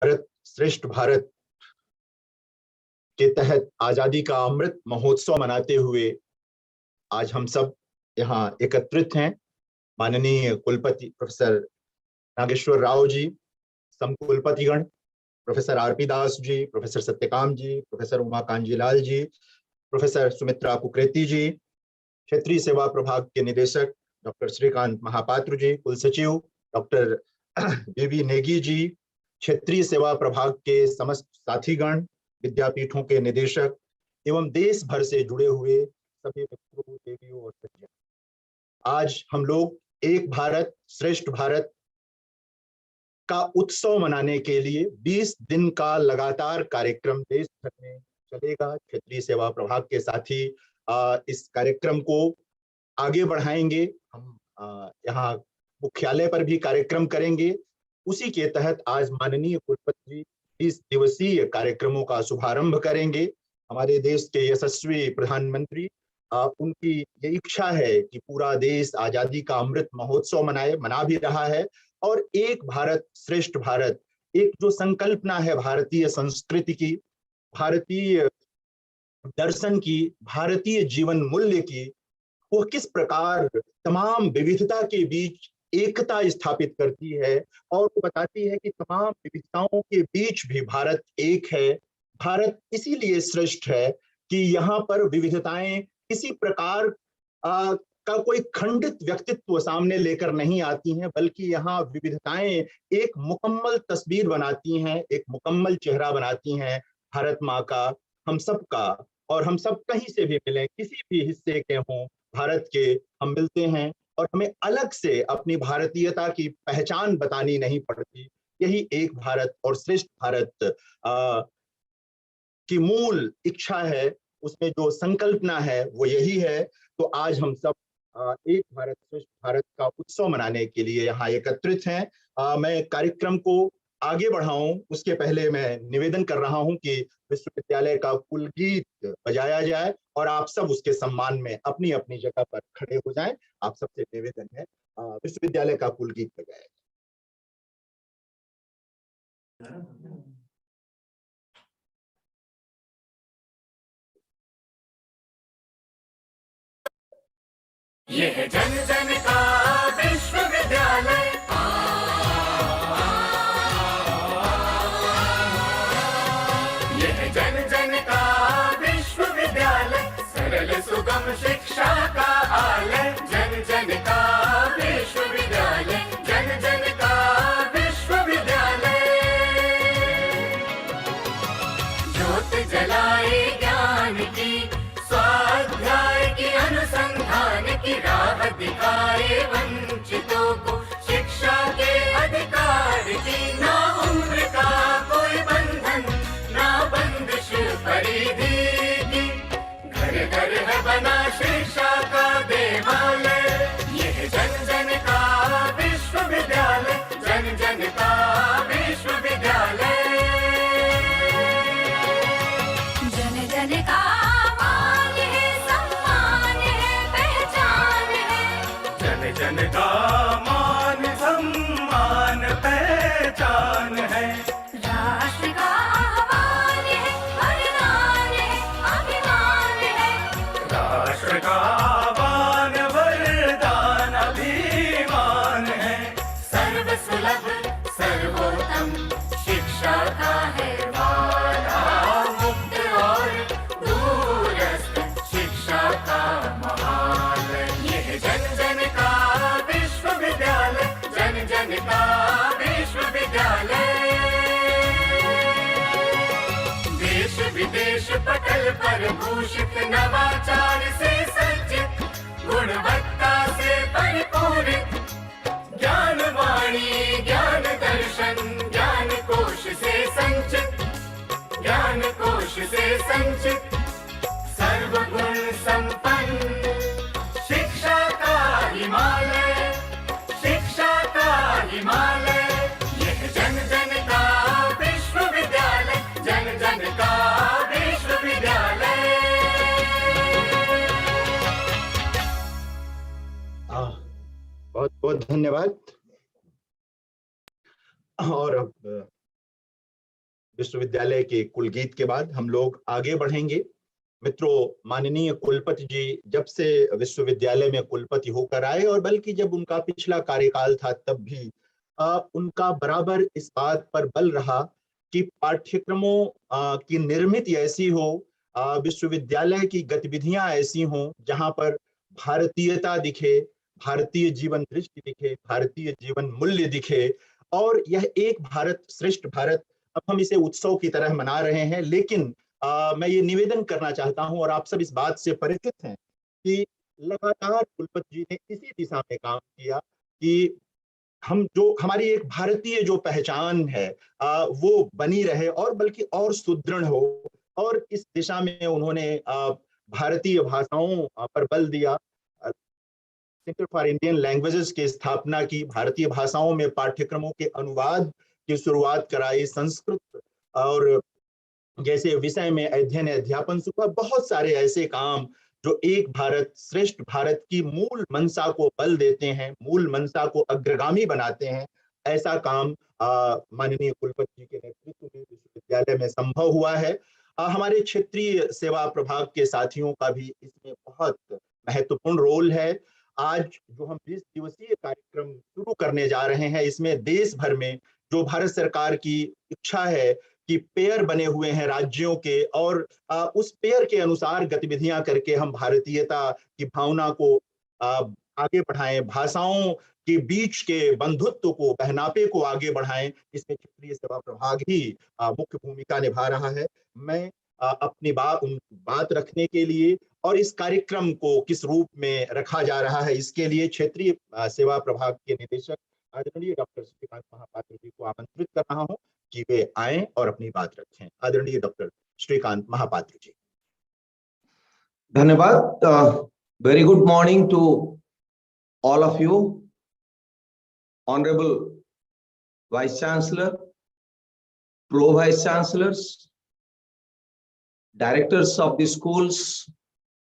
भारत श्रेष्ठ भारत के तहत आजादी का अमृत महोत्सव मनाते हुए आज हम सब यहाँ एकत्रित हैं। माननीय कुलपति professor Nageshwar Rao ji, समकुलपतिगण, professor RP Das ji, professor Satyakam जी, प्रोफेसर उमाकांत जी लाल जी, प्रोफेसर सुमित्रा कुकरेती जी, क्षेत्रीय सेवा प्रभाग के निदेशक डॉक्टर श्रीकांत महापात्र जी, कुल सचिव डॉक्टर बीबी नेगी जी, क्षेत्रीय सेवा प्रभाग के समस्त साथीगण, विद्यापीठों के निदेशक एवं देश भर से जुड़े हुए सभी मित्रों, देवियों और सज्जनों, आज हम लोग एक भारत श्रेष्ठ भारत का उत्सव मनाने के लिए 20 दिन का लगातार कार्यक्रम देश भर में चलेगा। क्षेत्रीय सेवा प्रभाग के साथी इस कार्यक्रम को आगे बढ़ाएंगे। हम यहाँ मुख्यालय पर भी कार्यक्रम करेंगे। उसी के तहत आज माननीय कुलपति जी 20 दिवसीय कार्यक्रमों का शुभारंभ करेंगे। हमारे देश के यशस्वी प्रधानमंत्री, उनकी ये इच्छा है कि पूरा देश आजादी का अमृत महोत्सव मना भी रहा है, और एक भारत श्रेष्ठ भारत, एक जो संकल्पना है भारतीय संस्कृति की, भारतीय दर्शन की, भारतीय जीवन मूल्य की, वो किस प्रकार तमाम विविधता के बीच एकता स्थापित करती है और वो बताती है कि तमाम विविधताओं के बीच भी भारत एक है। भारत इसीलिए श्रेष्ठ है कि यहाँ पर विविधताएं किसी प्रकार का कोई खंडित व्यक्तित्व सामने लेकर नहीं आती हैं, बल्कि यहाँ विविधताएं एक मुकम्मल तस्वीर बनाती हैं, एक मुकम्मल चेहरा बनाती हैं भारत माँ का, हम सब का। और हम सब कहीं से भी मिलें, किसी भी हिस्से के हों भारत के, हम मिलते हैं और हमें अलग से अपनी भारतीयता की पहचान बतानी नहीं पड़ती। यही एक भारत और श्रेष्ठ भारत की मूल इच्छा है, उसमें जो संकल्पना है वो यही है। तो आज हम सब एक भारत श्रेष्ठ भारत का उत्सव मनाने के लिए यहाँ एकत्रित हैं। मैं कार्यक्रम को आगे बढ़ाऊं उसके पहले मैं निवेदन कर रहा हूं कि विश्वविद्यालय का कुल गीत बजाया जाए और आप सब उसके सम्मान में अपनी अपनी जगह पर खड़े हो जाएं। आप सबसे निवेदन है विश्वविद्यालय का कुल गीत बजाया जाए। ये है जन जन का विश्वविद्यालय, ये है जन जन का विश्वविद्यालय, सरल सुगम शिक्षा का आलय। जन जन का विश्वविद्यालय, जन जन का विश्वविद्यालय, ज्योत जलाए ज्ञान की, स्वाध्याय की, अनुसंधान की राह दिखाए वंचितों को, शिक्षा के अधिकार की। ना उम्र का कोई बंधन, ना बंदिश परिधि की, घर घर है बना शिक्षा का देवालय। यह जन जन का विश्वविद्यालय, जन जन का विश्वविद्यालय, जन जन का जन का मान सम्मान पहचान है। राष्ट्र का आह्वान है, वरदान है, अभिमान है। राष्ट्र का आह्वान, वरदान, अभिमान है। सर्व सुलभ सर्वोत्तम शिक्षा का है वादा, मुक्त और दूरस्थ शिक्षा का महालय। यह जन जन का विश्वविद्यालय, जन जन का विश्वविद्यालय, देश विदेश पटल पर भूषित, नवाचार से सज्जित, गुणवत्ता से परिपूरित, ज्ञान वाणी ज्ञान दर्शन, ज्ञान कोश से संचित, ज्ञान कोश से संचित, सर्वगुण संपन्न शिक्षा का हिमालय, शिक्षा का हिमालय। यह जन जन का विश्वविद्यालय, जन जन का विश्वविद्यालय। बहुत बहुत धन्यवाद। और अब विश्वविद्यालय के कुलगीत के बाद हम लोग आगे बढ़ेंगे। मित्रों, माननीय कुलपति जी जब से विश्वविद्यालय में कुलपति होकर आए और बल्कि जब उनका पिछला कार्यकाल था तब भी उनका बराबर इस बात पर बल रहा कि पाठ्यक्रमों की निर्मित ऐसी हो, विश्वविद्यालय की गतिविधियां ऐसी हों जहां पर भारतीयता दिखे, भारतीय जीवन दृष्टि दिखे, भारतीय जीवन मूल्य दिखे। और यह एक भारत श्रेष्ठ भारत, अब हम इसे उत्सव की तरह मना रहे हैं, लेकिन मैं ये निवेदन करना चाहता हूं और आप सब इस बात से परिचित हैं कि लगातार कुलपति जी ने इसी दिशा में काम किया कि हम जो हमारी एक भारतीय जो पहचान है वो बनी रहे और बल्कि और सुदृढ़ हो। और इस दिशा में उन्होंने भारतीय भाषाओं पर बल दिया, सेंटर फॉर इंडियन लैंग्वेजेस की स्थापना की, भारतीय भाषाओं में पाठ्यक्रमों के अनुवाद की शुरुआत कराई, संस्कृत और जैसे विषय में अध्ययन अध्यापन सुबह बहुत सारे ऐसे काम जो एक भारत श्रेष्ठ भारत की मूल मंशा को बल देते हैं, मूल मंशा को अग्रगामी बनाते हैं। ऐसा काम माननीय कुलपति जी के नेतृत्व में विश्वविद्यालय में संभव हुआ है। हमारे क्षेत्रीय सेवा प्रभाग के साथियों का भी इसमें बहुत महत्वपूर्ण रोल है। आज जो हम 20 दिवसीय कार्यक्रम शुरू करने जा रहे हैं, इसमें देश भर में जो भारत सरकार की इच्छा है कि पेयर बने हुए हैं राज्यों के, और उस पेयर के अनुसार गतिविधियां करके हम भारतीयता की भावना को आगे बढ़ाएं, भाषाओं के बीच के बंधुत्व को, बहनापे को आगे बढ़ाएं। इसमें क्षेत्रीय सेवा प्रभाग ही मुख्य भूमिका निभा रहा है। मैं अपनी बात रखने के लिए और इस कार्यक्रम को किस रूप में रखा जा रहा है इसके लिए क्षेत्रीय सेवा प्रभाग के निदेशक आदरणीय डॉक्टर श्रीकांत महापात्र जी को आमंत्रित कर रहा हूं कि वे आएं और अपनी बात रखें। आदरणीय डॉक्टर श्रीकांत महापात्र जी। धन्यवाद। Very good morning to all of you, Honorable Vice Chancellor, Pro Vice Chancellors, Directors of the schools,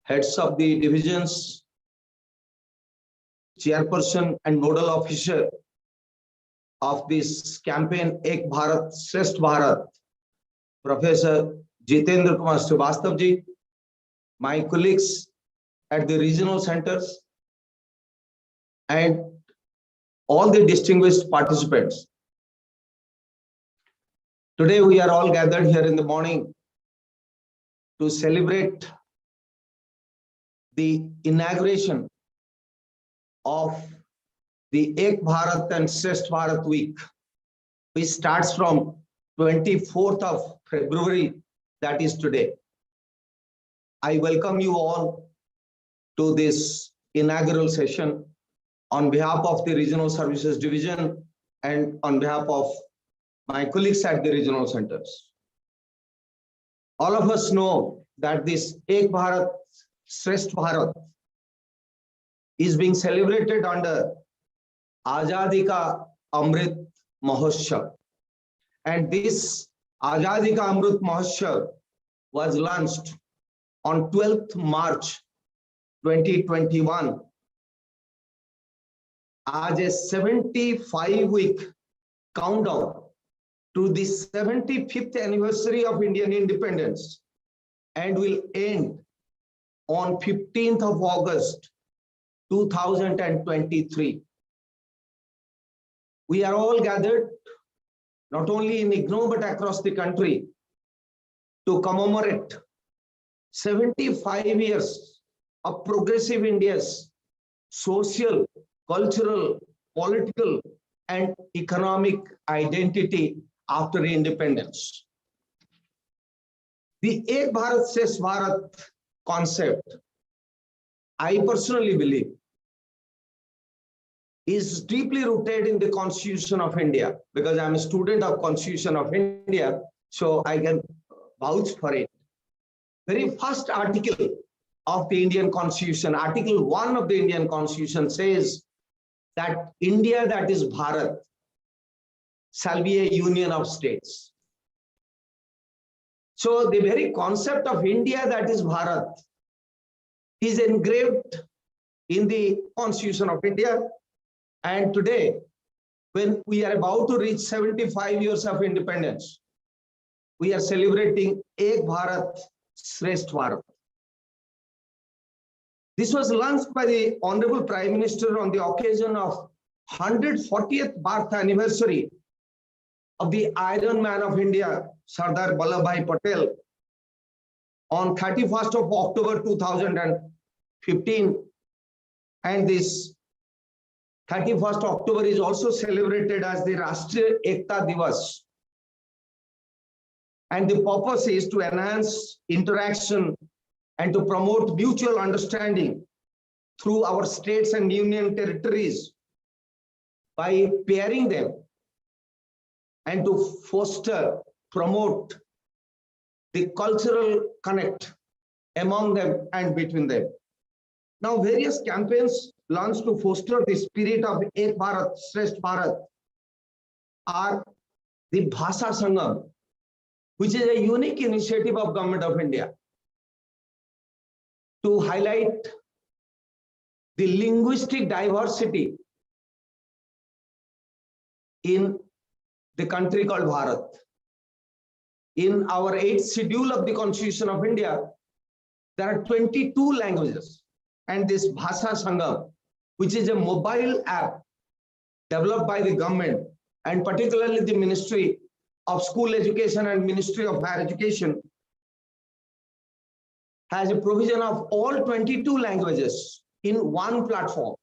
Heads of the divisions, Chairperson and Nodal Officer of this campaign Ek Bharat Shrestha Bharat, Professor Jitendra Kumar Srivastava ji, my colleagues at the regional centers, and all the distinguished participants. Today we are all gathered here in the morning to celebrate the inauguration of the Ek Bharat and Shrestha Bharat week, which starts from 24th of February, that is today. I welcome you all to this inaugural session on behalf of the Regional Services Division and on behalf of my colleagues at the regional centers. All of us know that this Ek Bharat, Shrestha Bharat is being celebrated under Azadi ka Amrit Mahotsav. And this Azadi ka Amrit Mahotsav was launched on 12th March 2021 as a 75-week countdown to the 75th anniversary of Indian independence, and will end on 15th of August 2023. We are all gathered not only in IGNOU but across the country to commemorate 75 years of progressive India's social, cultural, political, and economic identity after independence. The Ek Bharat Shrestha Bharat concept, I personally believe, is deeply rooted in the Constitution of India, because I'm a student of Constitution of India, so I can vouch for it. Very first article of the Indian Constitution, Article 1 of the Indian Constitution, says that India, that is Bharat, shall be a union of states. So the very concept of India, that is Bharat, is engraved in the Constitution of India. And today, when we are about to reach 75 years of independence, we are celebrating Ek Bharat, Shrestha Bharat. This was launched by the Honorable Prime Minister on the occasion of 140th birth anniversary of the Iron Man of India, Sardar Vallabhbhai Patel, on 31st of October 2015. And this 31st October is also celebrated as the Rashtriya Ekta Divas. And the purpose is to enhance interaction and to promote mutual understanding through our states and union territories by pairing them and to foster, promote the cultural connect among them and between them. Now, various campaigns launched to foster the spirit of Ek Bharat, Shrestha Bharat are the Bhasha Sangam, which is a unique initiative of Government of India to highlight the linguistic diversity in the country called Bharat. In our 8th schedule of the Constitution of India, there are 22 languages, and this Bhasha Sangam, which is a mobile app developed by the government and particularly the Ministry of School Education and Ministry of Higher Education, has a provision of all 22 languages in one platform,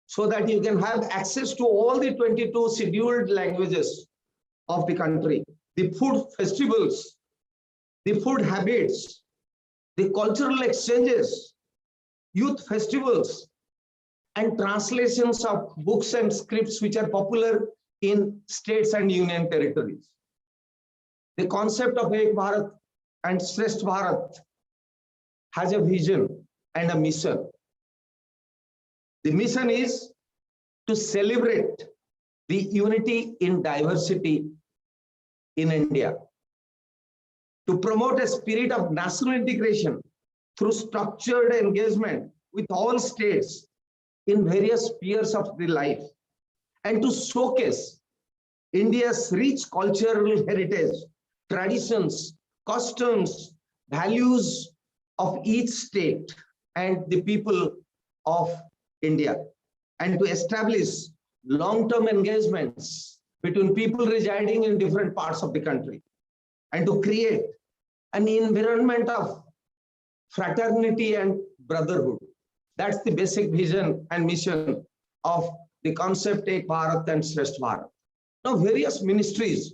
so that you can have access to all the 22 scheduled languages of the country, the food festivals, the food habits, the cultural exchanges, youth festivals, and translations of books and scripts which are popular in states and union territories. The concept of Ek Bharat and Shrestha Bharat has a vision and a mission. The mission is to celebrate the unity in diversity in India, to promote a spirit of national integration through structured engagement with all states in various spheres of the life, and to showcase India's rich cultural heritage, traditions, customs, values of each state and the people of India, and to establish long-term engagements between people residing in different parts of the country, and to create an environment of fraternity and brotherhood. That's the basic vision and mission of the concept Ek Bharat and Shrestha Bharat. Now, various ministries,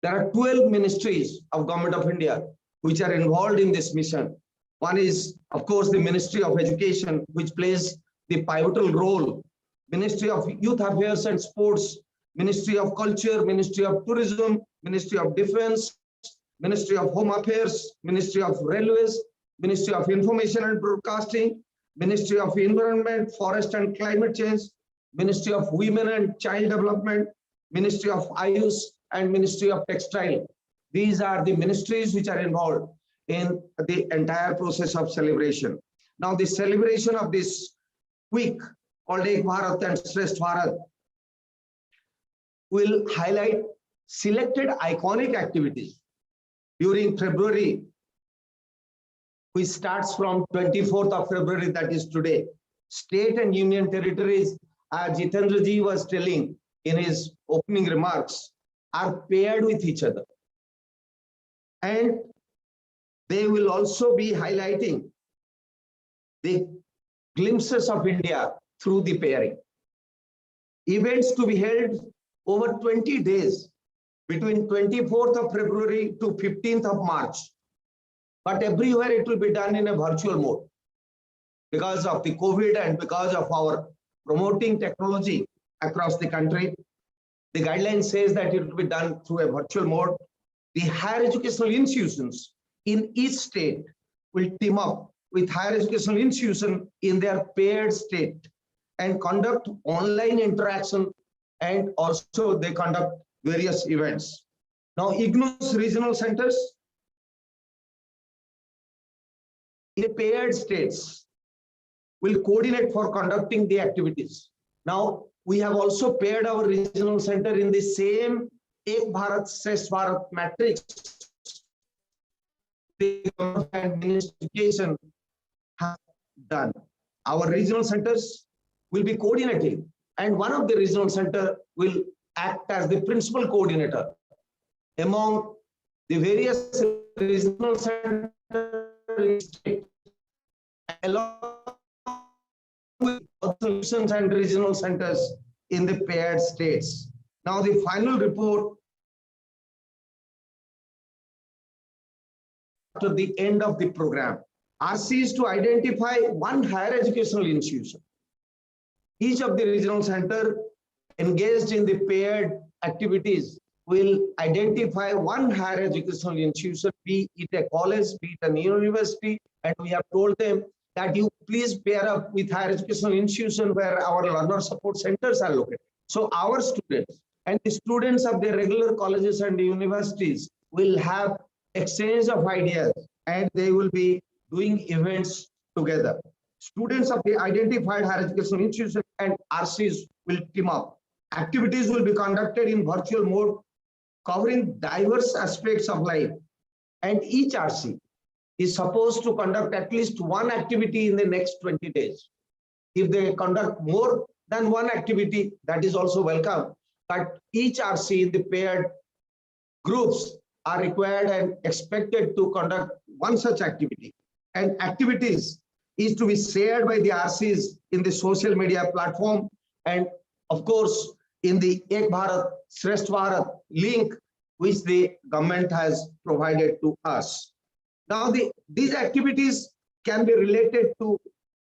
there are 12 ministries of Government of India which are involved in this mission. One is, of course, the Ministry of Education, which plays the pivotal role. Ministry of Youth Affairs and Sports, Ministry of Culture, Ministry of Tourism, Ministry of Defense, Ministry of Home Affairs, Ministry of Railways, Ministry of Information and Broadcasting, Ministry of Environment, Forest and Climate Change, Ministry of Women and Child Development, Ministry of Ayush, and Ministry of Textile. These are the ministries which are involved in the entire process of celebration. Now, the celebration of this week called Ek Bharat and Shrestha Bharat will highlight selected iconic activities during February, which starts from 24th of February, that is today. State and union territories, as Jitendra ji was telling in his opening remarks, are paired with each other. And they will also be highlighting the glimpses of India through the pairing. Events to be held over 20 days between 24th of February to 15th of March. But everywhere it will be done in a virtual mode because of the COVID and because of our promoting technology across the country. The guideline says that it will be done through a virtual mode. The higher educational institutions in each state will team up with higher educational institution in their paired state and conduct online interaction, and also they conduct various events. Now, IGNOU's regional centers in the paired states will coordinate for conducting the activities. Now, we have also paired our regional center in the same Ek Bharat, Shrestha Bharat matrix the administration have done. Our regional centers will be coordinating, and one of the regional center will act as the principal coordinator among the various regional centers, along with other solutions and regional centers in the paired states. Now, the final report after the end of the program. RC is to identify one higher educational institution. Each of the regional center engaged in the paired activities will identify one higher educational institution, be it a college, be it a university, and we have told them that you please pair up with higher educational institution where our learner support centers are located. So our students and the students of the regular colleges and universities will have exchange of ideas, and they will be doing events together. Students of the identified higher educational institution and RCs will team up. Activities will be conducted in virtual mode, covering diverse aspects of life, and each RC is supposed to conduct at least one activity in the next 20 days. If they conduct more than one activity, that is also welcome, but each RC in the paired groups are required and expected to conduct one such activity. And activities is to be shared by the RCs in the social media platform, and of course in the Ek Bharat Shrestha Bharat link which the government has provided to us. Now these activities can be related to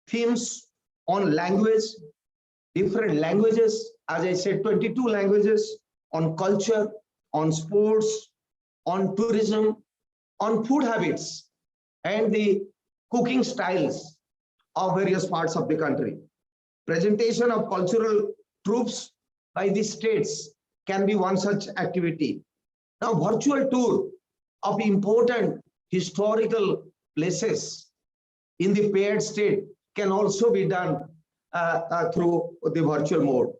themes on language, different languages, as I said, 22 languages, on culture, on sports, on tourism, on food habits, and the cooking styles of various parts of the country. Presentation of cultural troops by the states can be one such activity. Now, virtual tour of important historical places in the paired state can also be done through the virtual mode.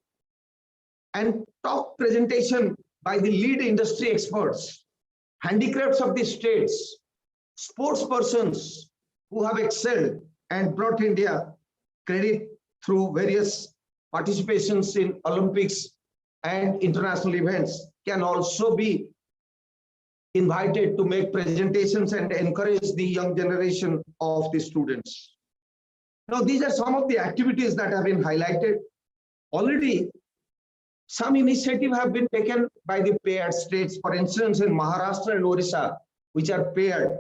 And talk presentation by the lead industry experts, handicrafts of the states, sports persons who have excelled and brought India credit through various participations in Olympics and international events can also be invited to make presentations and encourage the young generation of the students. Now, these are some of the activities that have been highlighted. Already, some initiatives have been taken by the paired states. For instance, in Maharashtra and Odisha, which are paired,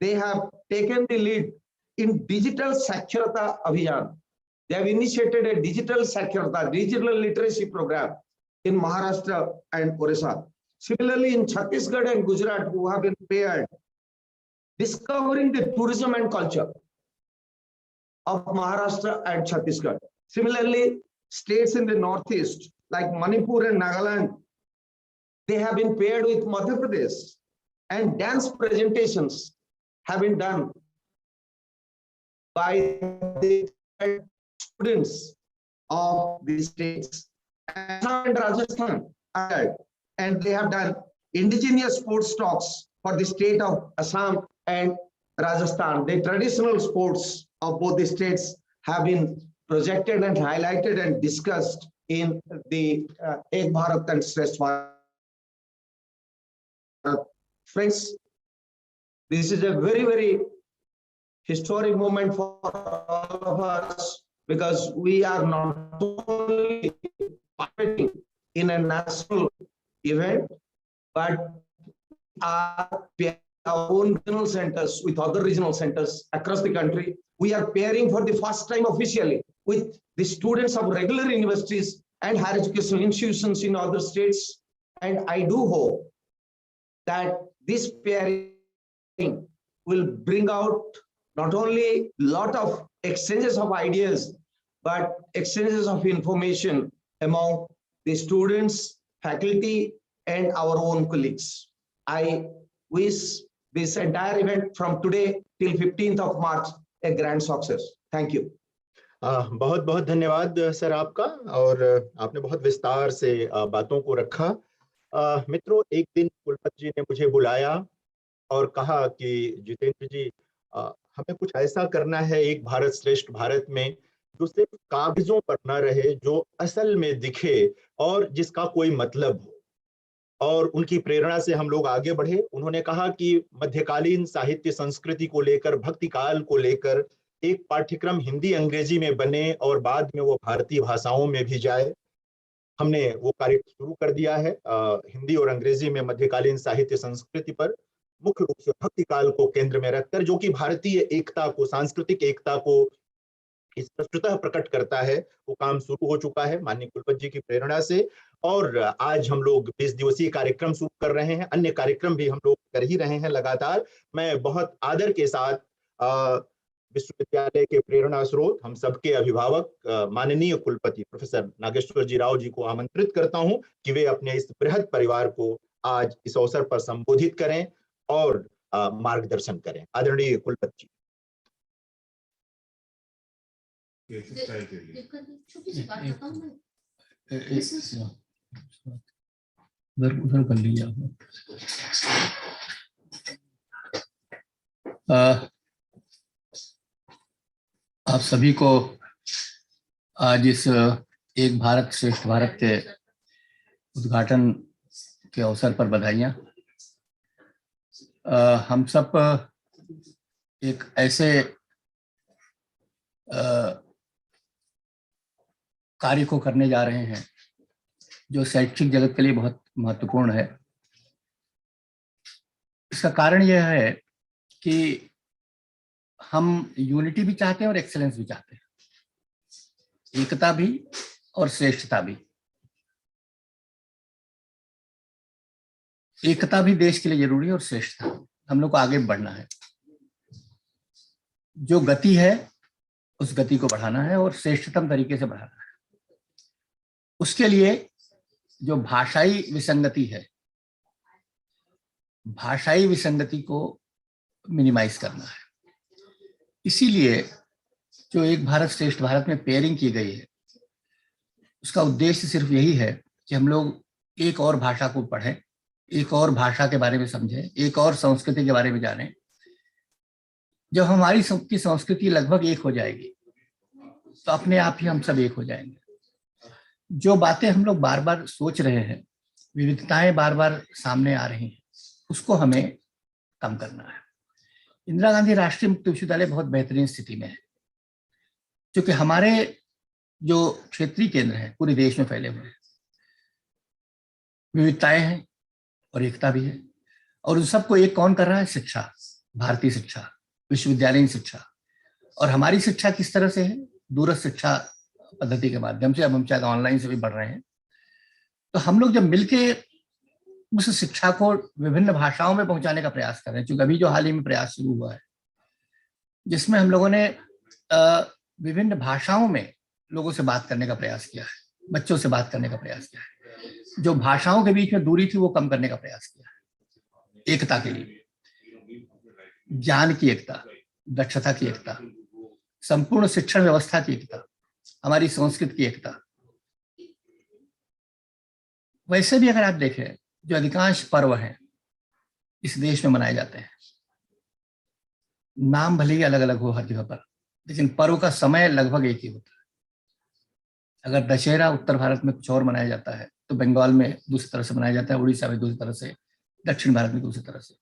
they have taken the lead in Digital Saksharata Abhiyan. They have initiated a digital Saksharata, digital literacy program in Maharashtra and Odisha. Similarly, in Chhattisgarh and Gujarat, who have been paired, discovering the tourism and culture of Maharashtra and Chhattisgarh. Similarly, states in the Northeast, like Manipur and Nagaland, they have been paired with Madhya Pradesh, and dance presentations have been done by the students of these states. And Rajasthan, and they have done indigenous sports talks for the state of Assam and Rajasthan. The traditional sports of both the states have been projected and highlighted and discussed in the Ek Bharat and Shrestha Bharat. Friends, this is a very, very historic moment for all of us, because we are not only participating in a national event, but are our own regional centers with other regional centers across the country. We are pairing for the first time officially with the students of regular universities and higher educational institutions in other states. And I do hope that this pairing will bring out not only a lot of exchanges of ideas, but exchanges of information among the students, faculty, and our own colleagues. I wish this entire event from today till 15th of March a grand success. Thank you. बहुत बहुत धन्यवाद sir आपका, और आपने बहुत विस्तार से बातों को रखा। मित्रों, एक दिन कुलपति जी ने मुझे बुलाया और कहा कि जितेंद्र जी, हमें कुछ ऐसा करना है एक भारत श्रेष्ठ भारत में जो सिर्फ कागजों पर न रहे, जो असल में दिखे और जिसका कोई मतलब हो, और उनकी प्रेरणा से हम लोग आगे बढ़े। उन्होंने कहा कि मध्यकालीन साहित्य संस्कृति को लेकर, भक्ति काल को लेकर एक पाठ्यक्रम हिंदी अंग्रेजी में बने और बाद में वो भारतीय भाषाओं में भी जाए। हमने वो कार्य शुरू कर दिया है। हिंदी और अंग्रेजी में मध्यकालीन साहित्य संस्कृति पर मुख्य रूप से भक्ति काल को केंद्र में रखकर, जो कि भारतीय एकता को, सांस्कृतिक एकता को स्पष्टतः प्रकट करता है, वो काम शुरू हो चुका है माननीय कुलपति जी की प्रेरणा से। और आज हम लोग 20 दिवसीय कार्यक्रम शुरू कर रहे हैं, अन्य कार्यक्रम भी हम लोग कर ही रहे हैं लगातार। मैं बहुत आदर के साथ विश्वविद्यालय के प्रेरणा स्रोत, हम सबके अभिभावक माननीय कुलपति प्रोफेसर नागेश्वर जी राव जी को आमंत्रित करता हूं कि वे अपने इस बृहद परिवार को आज इस अवसर पर संबोधित करें और मार्गदर्शन करें। आदरणीय कुलपति जी। उधर कर लीजिए आप सभी को आज इस एक भारत श्रेष्ठ भारत के उद्घाटन के अवसर पर बधाइयाँ। हम सब एक ऐसे कार्य को करने जा रहे हैं जो शैक्षिक जगत के लिए बहुत महत्वपूर्ण है। इसका कारण यह है कि हम यूनिटी भी चाहते हैं और एक्सेलेंस भी चाहते हैं, एकता भी और श्रेष्ठता भी। एकता भी देश के लिए जरूरी है और श्रेष्ठता, हम लोग को आगे बढ़ना है। जो गति है उस गति को बढ़ाना है और श्रेष्ठतम तरीके से बढ़ाना है। उसके लिए जो भाषाई विसंगति है, भाषाई विसंगति को मिनिमाइज करना है। इसीलिए जो एक भारत श्रेष्ठ भारत में पेयरिंग की गई है, उसका उद्देश्य सिर्फ यही है कि हम लोग एक और भाषा को पढ़ें, एक और भाषा के बारे में समझें, एक और संस्कृति के बारे में जानें। जब हमारी सबकी संस्कृति लगभग एक हो जाएगी तो अपने आप ही हम सब एक हो जाएंगे। जो बातें हम लोग बार बार सोच रहे हैं, विविधताएं बार बार सामने आ रही हैं, उसको हमें कम करना है। इंदिरा गांधी राष्ट्रीय मुक्त विश्वविद्यालय बहुत बेहतरीन स्थिति में है, क्योंकि हमारे जो क्षेत्रीय केंद्र हैं पूरे देश में फैले हुए हैं, विविधताएं हैं और एकता भी है। और उन सबको एक कौन कर रहा है? शिक्षा, भारतीय शिक्षा, विश्वविद्यालयीन शिक्षा। और हमारी शिक्षा किस तरह से है? दूरस्थ शिक्षा पद्धति के माध्यम से। अब हम शायद ऑनलाइन से भी बढ़ रहे हैं। तो हम लोग जब मिलके उस शिक्षा को विभिन्न भाषाओं में पहुंचाने का प्रयास कर रहे हैं, क्योंकि अभी जो हाल ही में प्रयास शुरू हुआ है जिसमें हम लोगों ने विभिन्न भाषाओं में लोगों से बात करने का प्रयास किया है, बच्चों से बात करने का प्रयास किया है, जो भाषाओं के बीच में दूरी थी वो कम करने का प्रयास किया है। एकता के लिए, ज्ञान की एकता, दक्षता की एकता, संपूर्ण शिक्षण व्यवस्था की एकता, हमारी संस्कृति की एकता। वैसे भी अगर आप देखें, जो अधिकांश पर्व हैं इस देश में मनाए जाते हैं, नाम भले ही अलग अलग हो हर जगह पर, लेकिन पर्व का समय लगभग एक ही होता है। अगर दशहरा उत्तर भारत में कुछ और मनाया जाता है तो बंगाल में दूसरी तरह से मनाया जाता है, उड़ीसा में दूसरी तरह से, दक्षिण भारत में दूसरी तरह से।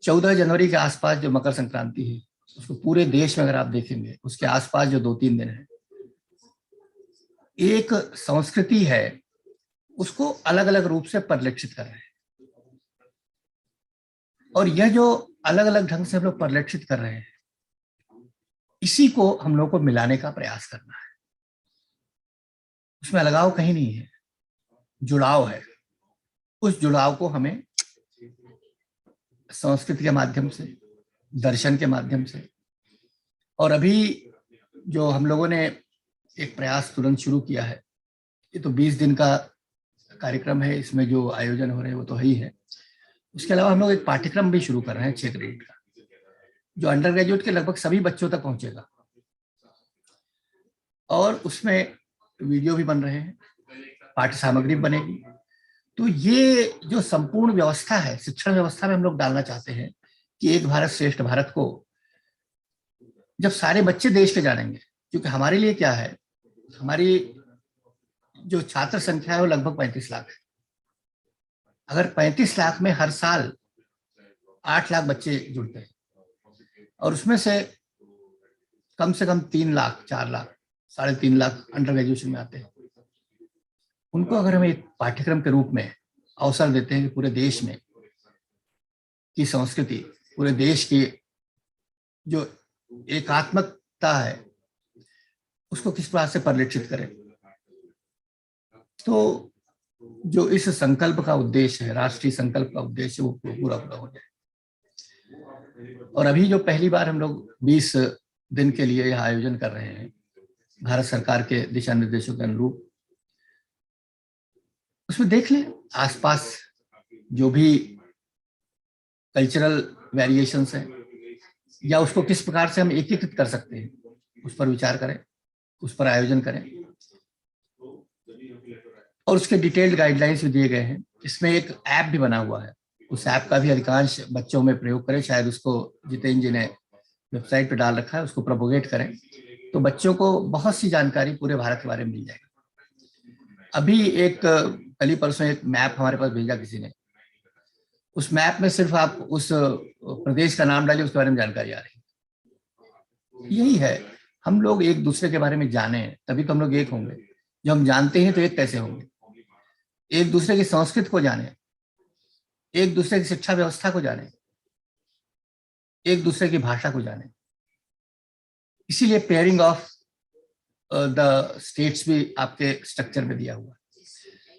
14 जनवरी के आसपास जो मकर संक्रांति है, उसको पूरे देश में अगर आप देखेंगे, उसके आसपास जो 2-3 दिन है, एक संस्कृति है उसको अलग अलग रूप से परिलक्षित कर रहे हैं। और यह जो अलग अलग ढंग से हम लोग परिलक्षित कर रहे हैं, इसी को हम लोग को मिलाने का प्रयास करना है। उसमें अलगाव कहीं नहीं है, जुड़ाव है। उस जुड़ाव को हमें संस्कृति के माध्यम से, दर्शन के माध्यम से, और अभी जो हम लोगों ने एक प्रयास तुरंत शुरू किया है, ये तो 20 दिन का कार्यक्रम है, इसमें जो आयोजन हो रहे हैं वो तो है ही है। उसके अलावा हम लोग एक पाठ्यक्रम भी शुरू कर रहे हैं 6 क्रेडिट का, जो अंडर ग्रेजुएट के लगभग सभी बच्चों तक पहुंचेगा। और उसमें वीडियो भी बन रहे हैं, पाठ्य सामग्री बनेगी। तो ये जो संपूर्ण व्यवस्था है, शिक्षण व्यवस्था में हम लोग डालना चाहते हैं कि एक भारत श्रेष्ठ भारत को जब सारे बच्चे देश के जानेंगे, क्योंकि हमारे लिए क्या है, हमारी जो छात्र संख्या है वो लगभग 35 लाख है। अगर 35 लाख में हर साल 8 लाख बच्चे जुड़ते हैं और उसमें से कम 3 लाख 4 लाख 3.5 लाख अंडर ग्रेजुएशन में आते हैं, उनको अगर हम एक पाठ्यक्रम के रूप में अवसर देते हैं कि पूरे देश में की संस्कृति, पूरे देश की जो एकात्मकता है उसको किस प्रकार से परिलक्षित करें, तो जो इस संकल्प का उद्देश्य है, राष्ट्रीय संकल्प का उद्देश्य, वो पूरा हो जाए। और अभी जो पहली बार हम लोग 20 दिन के लिए यह आयोजन कर रहे हैं भारत सरकार के दिशा निर्देशों के अनुरूप, उसमें देख लें आसपास जो भी कल्चरल वेरिएशंस हैं या उसको किस प्रकार से हम एकीकृत कर सकते हैं, उस पर विचार करें, उस पर आयोजन करें। और उसके डिटेल्ड गाइडलाइंस भी दिए गए हैं। इसमें एक ऐप भी बना हुआ है, उस ऐप का भी अधिकांश बच्चों में प्रयोग करें। शायद उसको जितेंद्र जी ने वेबसाइट पर डाल रखा है, उसको प्रोपोगेट करें तो बच्चों को बहुत सी जानकारी पूरे भारत के बारे में मिल जाएगी। अभी एक कल ही परसों एक मैप हमारे पास भेजा किसी ने, उस मैप में सिर्फ आप उस प्रदेश का नाम डालिए, उसके बारे में जानकारी आ रही है। यही है, हम लोग एक दूसरे के बारे में जाने तभी तो हम लोग एक होंगे। जब हम जानते हैं तो एक कैसे होंगे? एक दूसरे की संस्कृति को जाने, एक दूसरे की शिक्षा व्यवस्था को जाने, एक दूसरे की भाषा को जाने। इसीलिए पेयरिंग ऑफ द स्टेट्स भी आपके स्ट्रक्चर में दिया हुआ है।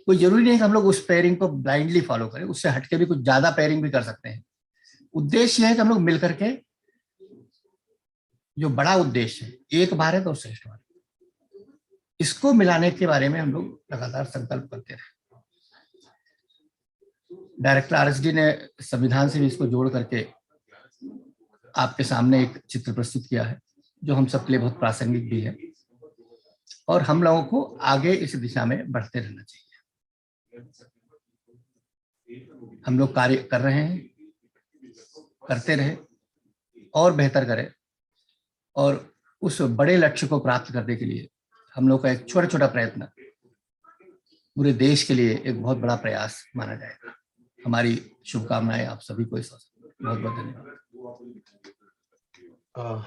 कोई जरूरी नहीं कि हम लोग उस पेयरिंग को ब्लाइंडली फॉलो करें, उससे हटके भी कुछ ज्यादा पेयरिंग भी कर सकते हैं। उद्देश्य है कि हम लोग मिलकर के, जो बड़ा उद्देश्य है एक भारत और श्रेष्ठ भारत, इसको मिलाने के बारे में हम लोग लगातार संकल्प करते रहे। डायरेक्टर आरएसडी ने संविधान से भी इसको जोड़ करके आपके सामने एक चित्र प्रस्तुत किया है, जो हम सबके लिए बहुत प्रासंगिक भी है और हम लोगों को आगे इस दिशा में बढ़ते रहना चाहिए। हम लोग कार्य कर रहे हैं, करते रहे और बेहतर करें, और उस बड़े लक्ष्य को प्राप्त करने के लिए हम लोग का एक छोटा छोटा प्रयत्न पूरे देश के लिए एक बहुत बड़ा प्रयास माना जाएगा। हमारी शुभकामनाएं आप सभी को इस अवसर पर। बहुत बहुत धन्यवाद।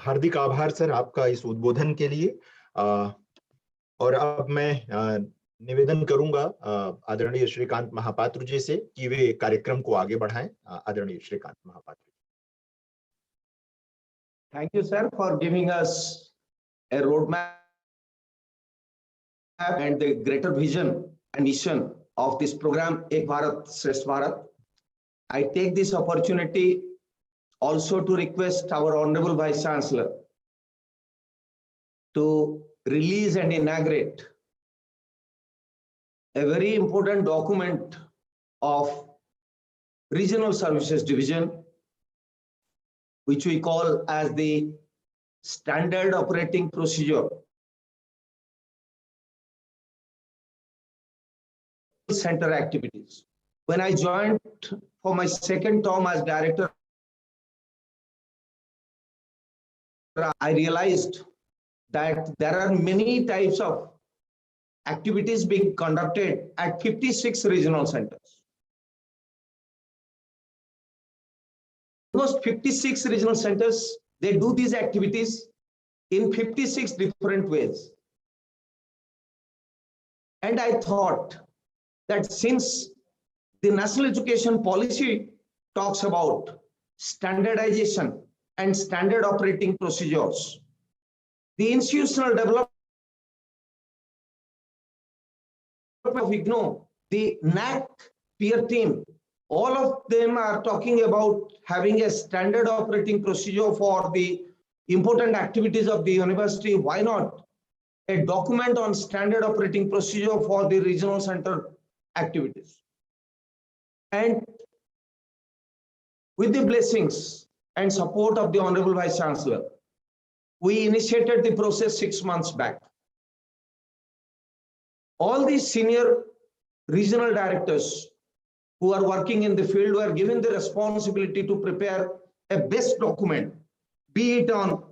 हार्दिक आभार सर आपका इस उद्बोधन के लिए। और अब मैं निवेदन करूंगा आदरणीय श्रीकांत महापात्र जी से कि वे कार्यक्रम को आगे बढ़ाएं। आदरणीय Shrikant Mahapatra. Thank you, sir, for giving us a roadmap and the greater vision and mission of this program, Ek Bharat, Shrestha Bharat. I take this opportunity also to request our Honorable Vice Chancellor to release and inaugurate a very important document of Regional Services Division, which we call as the Standard Operating Procedure Center activities. When I joined for my second term as director, I realized that there are many types of activities being conducted at 56 regional centers. Almost 56 regional centers, they do these activities in 56 different ways. And I thought that since the National Education Policy talks about standardization and standard operating procedures, the institutional development of IGNOU, the NAC peer team, all of them are talking about having a standard operating procedure for the important activities of the university. Why not a document on standard operating procedure for the regional center activities? And with the blessings and support of the Honorable Vice Chancellor, we initiated the process 6 months back. All these senior regional directors who are working in the field were given the responsibility to prepare a best document, be it on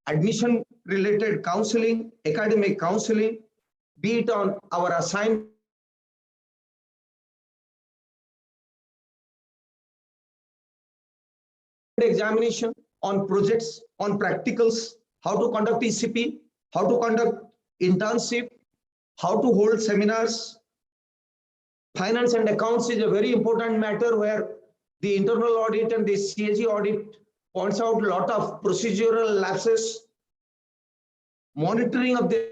admission related counseling, academic counseling, be it on our assignment examination, on projects, on practicals, how to conduct ECP, how to conduct internship, how to hold seminars. Finance and accounts is a very important matter where the internal audit and the CAG audit points out a lot of procedural lapses. Monitoring of the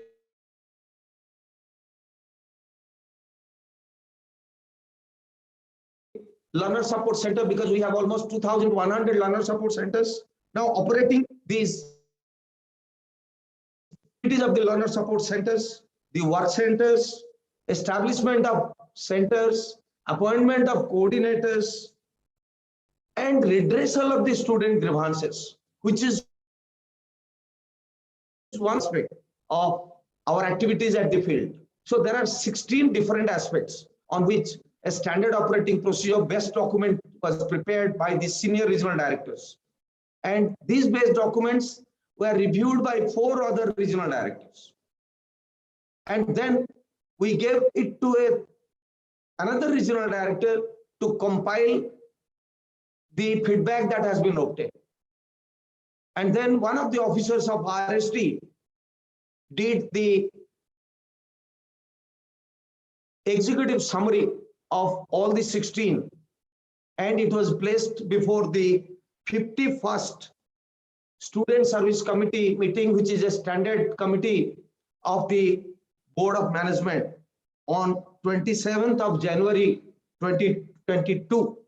learner support center, because we have almost 2,100 learner support centers now operating these activities of the learner support centers, the work centers, establishment of centers, appointment of coordinators, and redressal of the student grievances, which is one aspect of our activities at the field. So there are 16 different aspects on which a standard operating procedure best document was prepared by the senior regional directors. And these best documents were reviewed by 4 other regional directors. And then we gave it to another regional director to compile the feedback that has been obtained. And then one of the officers of RSD did the executive summary of all the 16, and it was placed before the 51st Student Service Committee meeting, which is a standard committee of the Board of Management, on 27th of January 2022.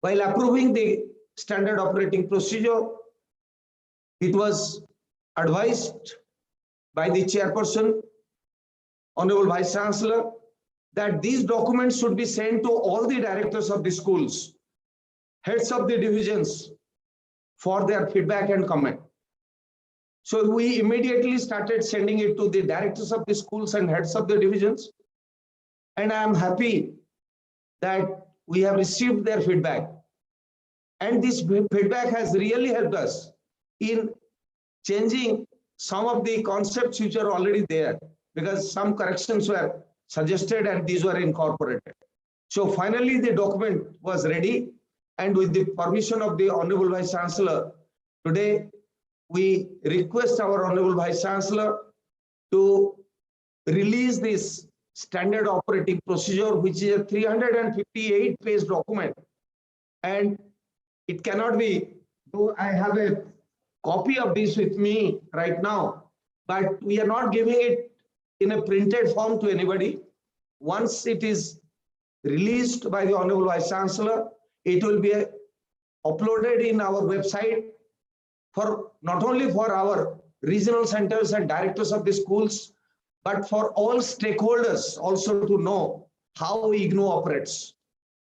While approving the standard operating procedure, it was advised by the chairperson, Honorable Vice Chancellor, that these documents should be sent to all the directors of the schools, heads of the divisions, for their feedback and comment. So we immediately started sending it to the directors of the schools and heads of the divisions. And I am happy that we have received their feedback. And this feedback has really helped us in changing some of the concepts which are already there, because some corrections were suggested and these were incorporated. So finally the document was ready, and with the permission of the Honorable Vice Chancellor, today we request our Honorable Vice Chancellor to release this standard operating procedure, which is a 358-page document. And it cannot be, though I have a copy of this with me right now, but we are not giving it in a printed form to anybody. Once it is released by the Honorable Vice Chancellor, it will be uploaded in our website for not only for our regional centers and directors of the schools, but for all stakeholders also to know how IGNOU operates.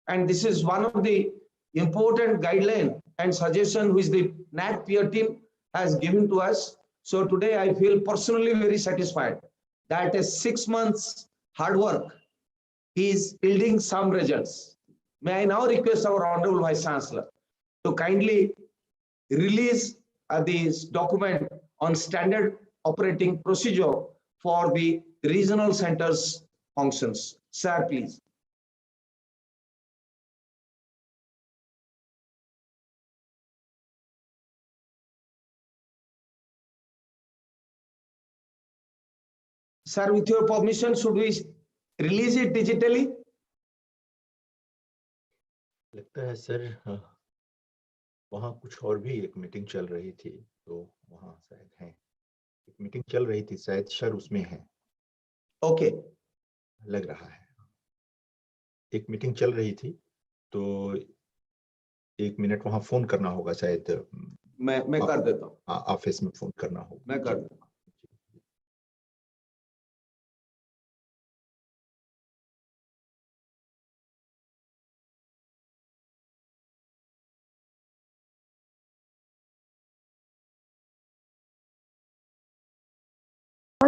And this is one of the important guideline and suggestion which the NAC peer team has given to us. So today I feel personally very satisfied that a 6 months hard work is yielding some results. May I now request our Honorable Vice Chancellor to kindly release this document on standard operating procedure for the regional centers functions. Sir, please. Sir, with your permission, should we release it digitally? लगता है sir वहाँ कुछ और भी एक meeting चल रही थी, तो वहाँ शायद है एक मीटिंग चल रही थी, शायद सर उसमें है। ओके, लग रहा है एक मीटिंग चल रही थी, तो 1 मिनट वहाँ फोन करना होगा शायद। मैं कर देता हूँ, ऑफिस में फोन करना होगा। मैं कर देता हूँ।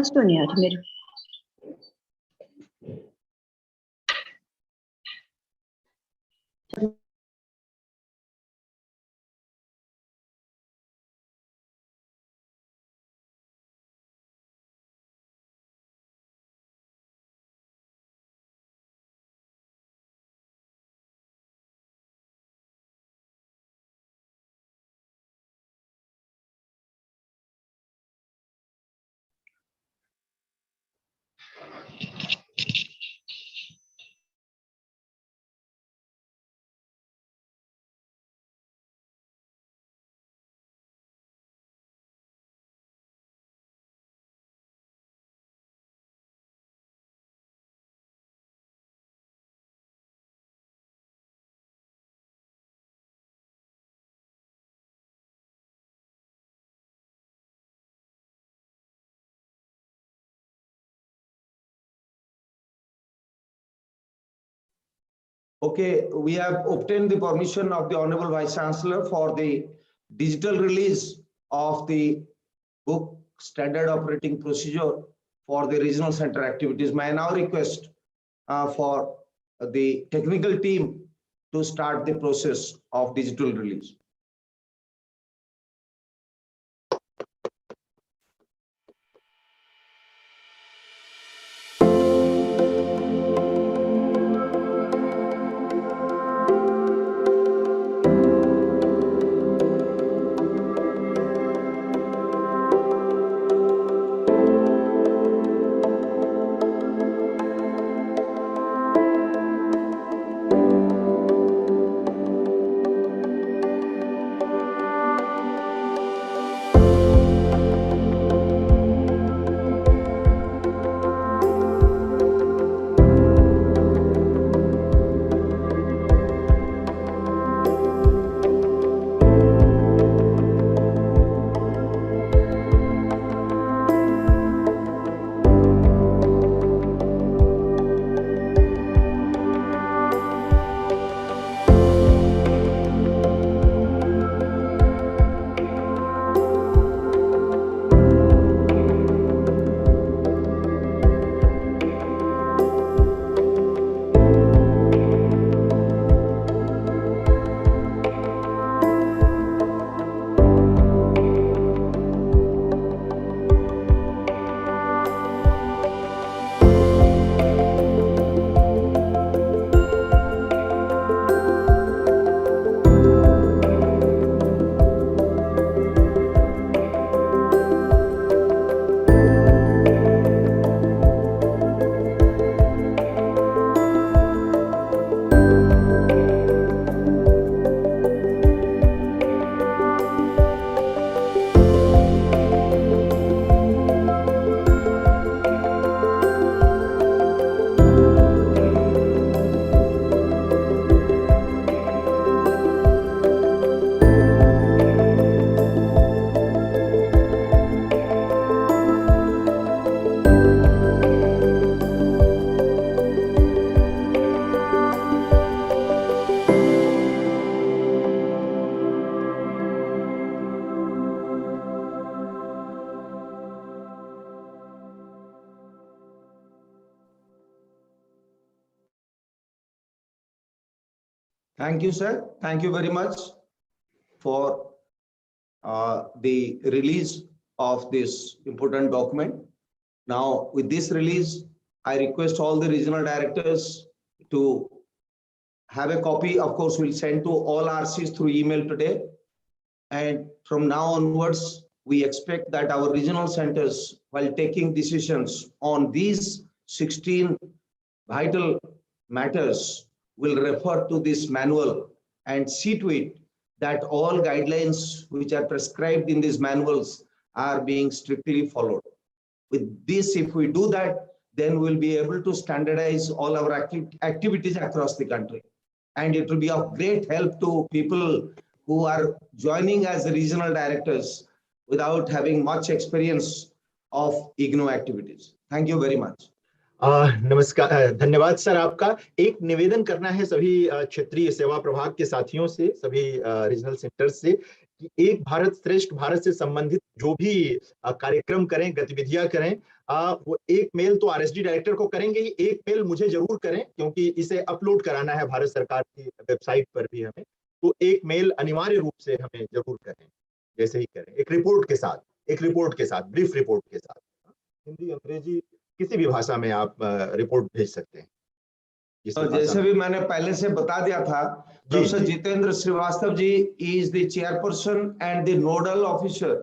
तो नहीं आ रही मेरी। Okay, we have obtained the permission of the Honorable Vice Chancellor for the digital release of the book Standard Operating Procedure for the regional center activities. May I now request for the technical team to start the process of digital release. Thank you, sir. Thank you very much for the release of this important document. Now, with this release, I request all the regional directors to have a copy. Of course, we'll send to all RCs through email today. And from now onwards, we expect that our regional centers, while taking decisions on these 16 vital matters, will refer to this manual and see to it that all guidelines which are prescribed in these manuals are being strictly followed. With this, if we do that, then we'll be able to standardize all our activities across the country. And it will be of great help to people who are joining as regional directors without having much experience of IGNOU activities. Thank you very much. नमस्कार, धन्यवाद sir आपका। एक निवेदन करना है सभी क्षेत्रीय सेवा प्रभाग के साथियों से, सभी रीजनल सेंटर्स से कि एक भारत श्रेष्ठ भारत से संबंधित जो भी कार्यक्रम करें, गतिविधियां करें, वो एक मेल तो आरएसडी डायरेक्टर को करेंगे ही, एक मेल मुझे जरूर करें क्योंकि इसे अपलोड कराना है भारत सरकार की वेबसाइट पर भी हमें। तो एक मेल अनिवार्य रूप से हमें जरूर करें, जैसे ही करें, एक रिपोर्ट के साथ, ब्रीफ रिपोर्ट के साथ, हिंदी, अंग्रेजी, किसी भी भाषा में आप रिपोर्ट भेज सकते हैं। जैसे भी मैंने पहले से बता दिया था, professor Jitendra Srivastava ji is the chairperson and the nodal officer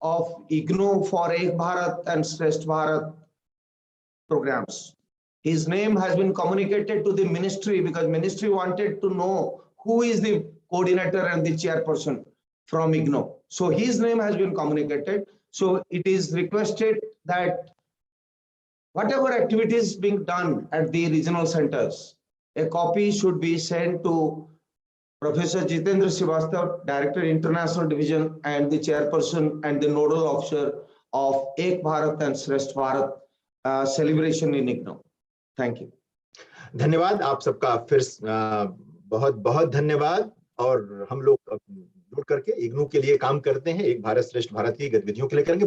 of IGNOU for Ek Bharat and Shrestha Bharat programs. His name has been communicated to the ministry because ministry wanted to know who is the coordinator and the chairperson from IGNOU. So his name has been communicated. So it is requested that whatever activities being done at the regional centers, a copy should be sent to Professor Jitendra Srivastav, Director International Division and the chairperson and the nodal officer of Ek Bharat and Shrestha Bharat celebration in IGNOU. Thank you. धन्यवाद आप सबका फिर बहुत बहुत धन्यवाद। और हम लोग जुड़ करके इग्नू के लिए काम करते हैं, एक भारत श्रेष्ठ भारत की गतिविधियों के लिए करेंगे।